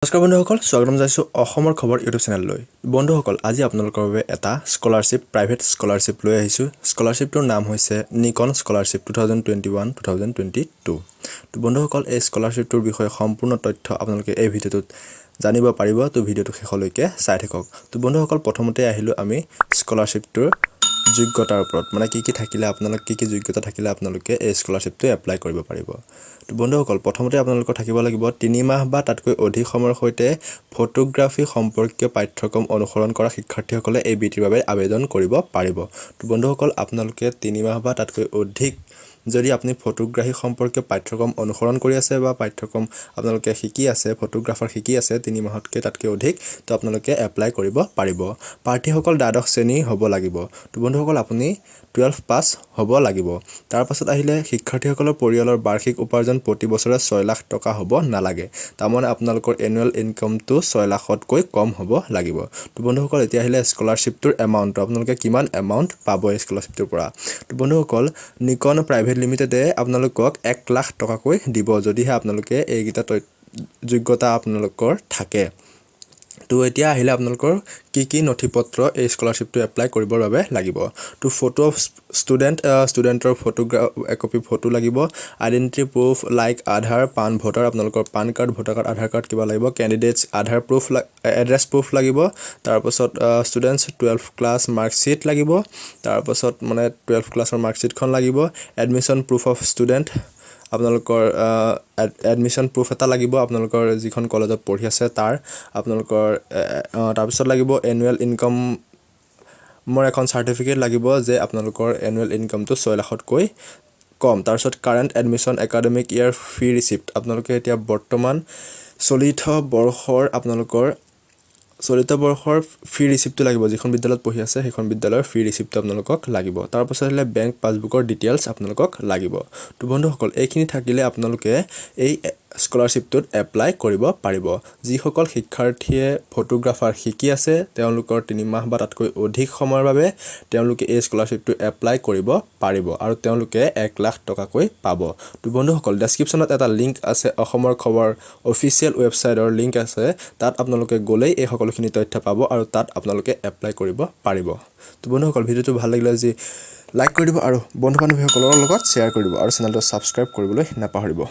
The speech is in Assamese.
নমস্কাৰ বন্ধুসকল, স্বাগতম জনাইছোঁ অসমৰ খবৰ ইউটিউব চেনেললৈ। বন্ধুসকল, আজি আপোনালোকৰ বাবে এটা স্কলাৰশ্বিপ, প্ৰাইভেট স্কলাৰশ্বিপ লৈ আহিছোঁ। স্কলাৰশ্বিপটোৰ নাম হৈছে নিকন স্কলাৰশ্বিপ 2021-2022। তো বন্ধুসকল, এই স্কলাৰশ্বিপটোৰ বিষয়ে সম্পূৰ্ণ তথ্য আপোনালোকে এই ভিডিঅ'টোত জানিব পাৰিব। তো ভিডিঅ'টো শেষলৈকে চাই থাকক। তো বন্ধুসকল, প্ৰথমতে আহিলোঁ আমি স্কলাৰশ্বিপটোৰ যোগ্যতাৰ ওপৰত, মানে কি থাকিলে আপোনালোক কি যোগ্যতা থাকিলে আপোনালোকে এই স্কলাৰশ্বিপটো এপ্লাই কৰিব পাৰিব। তো বন্ধুসকল, প্ৰথমতে আপোনালোকৰ থাকিব লাগিব 3 মাহ বা তাতকৈ অধিক সময়ৰ সৈতে ফটোগ্ৰাফী সম্পৰ্কীয় পাঠ্যক্ৰম অনুসৰণ কৰা শিক্ষাৰ্থীসকলে এই বৃত্তিৰ বাবে আবেদন কৰিব পাৰিব। তো বন্ধুসকল, আপোনালোকে 3 মাহ বা তাতকৈ অধিক যদি আপুনি ফটোগ্ৰাফী সম্পৰ্কীয় পাঠ্যক্ৰম অনুসৰণ কৰি আছে বা পাঠ্যক্ৰম আপোনালোকে শিকি আছে, ফটোগ্ৰাফাৰ শিকি আছে 3 মাহতকৈ তাতকৈ অধিক, তো আপোনালোকে এপ্লাই কৰিব পাৰিব। প্ৰাৰ্থীসকল দ্বাদশ শ্ৰেণী হ'ব লাগিব। তো বন্ধুসকল, আপুনি 12 পাছ হ'ব লাগিব। তাৰপাছত আহিলে শিক্ষাৰ্থীসকলৰ পৰিয়ালৰ বাৰ্ষিক উপাৰ্জন প্ৰতি বছৰে 6 লাখ টকা হ'ব নালাগে। তাৰমানে আপোনালোকৰ এনুৱেল ইনকামটো 6 লাখতকৈ কম হ'ব লাগিব। তো বন্ধুসকল, এতিয়া আহিলে স্কলাৰশ্বিপটোৰ এমাউণ্টটো, আপোনালোকে কিমান এমাউণ্ট পাব এই স্কলাৰশ্বিপটোৰ পৰা। তো বন্ধুসকল, নিকন প্ৰাইভেট লিমিটেডে আপোনালোকক 1 লাখ টকাকৈ দিব, যদিহে আপোনালোকে এইকেইটা যোগ্যতা আপোনালোকৰ থাকে। তো এতিয়া আহিলে আপোনালোকৰ কি নথিপত্ৰ এই স্কলাৰশ্বিপটো এপ্লাই কৰিবৰ বাবে লাগিব। তো ফটো অফ ষ্টুডেণ্টৰ একপি ফটো লাগিব, আইডেণ্টিটি প্ৰুফ লাইক আধাৰ, পান, ভোটাৰ, আপোনালোকৰ পান কাৰ্ড, ভোটাৰ কাৰ্ড, আধাৰ কাৰ্ড কিবা লাগিব, কেণ্ডিডেটছ আধাৰ প্ৰুফ, এড্ৰেছ প্ৰুফ লাগিব। তাৰপাছত ষ্টুডেণ্টছ 12 ক্লাছ মাৰ্কশ্বিট লাগিব। তাৰপাছত মানে 12 ক্লাছৰ মাৰ্কশ্বিটখন লাগিব, এডমিশ্যন প্ৰুফ অফ ষ্টুডেণ্ট, আপোনালোকৰ এডমিশ্যন প্ৰুফ এটা লাগিব, আপোনালোকৰ যিখন কলেজত পঢ়ি আছে তাৰ আপোনালোকৰ। তাৰপিছত লাগিব এনুৱেল ইনকামৰ এখন চাৰ্টিফিকেট লাগিব যে আপোনালোকৰ এনুৱেল ইনকামটো 6 লাখতকৈ কম। তাৰপিছত কাৰেণ্ট এডমিশ্যন একাডেমিক ইয়াৰ ফি ৰিচিপ্ট, আপোনালোকে এতিয়া বৰ্তমান চলিত বৰ্ষৰ ফি ৰিচিপ্টটো লাগিব, যিখন বিদ্যালয়ত পঢ়ি আছে সেইখন বিদ্যালয়ৰ ফি ৰিচিপ্টটো আপোনালোকক লাগিব। তাৰপাছত আহিলে বেংক পাছবুকৰ ডিটেইলছ আপোনালোকক লাগিব। তো বন্ধুসকল, এইখিনি থাকিলে আপোনালোকে এই স্কলাৰশ্বিপটোত এপ্লাই কৰিব পাৰিব। যিসকল শিক্ষাৰ্থীয়ে ফটোগ্ৰাফাৰ শিকি আছে তেওঁলোকৰ 3 মাহ বা তাতকৈ অধিক সময়ৰ বাবে তেওঁলোকে এই স্কলাৰশ্বিপটো এপ্লাই কৰিব পাৰিব আৰু তেওঁলোকে 1 লাখ টকাকৈ পাব। তো বন্ধুসকল, ডেছক্ৰিপশ্যনত এটা লিংক আছে, অসমৰ খবৰ অফিচিয়েল ৱেবছাইটৰ লিংক আছে, তাত আপোনালোকে গ'লেই এই সকলোখিনি তথ্য পাব আৰু তাত আপোনালোকে এপ্লাই কৰিব পাৰিব। তো বন্ধুসকল, ভিডিঅ'টো ভাল লাগিলে আজি লাইক কৰি দিব আৰু বন্ধু বান্ধৱীসকলৰ লগত শ্বেয়াৰ কৰি দিব আৰু চেনেলটো ছাবস্ক্ৰাইব কৰিবলৈ নাপাহৰিব।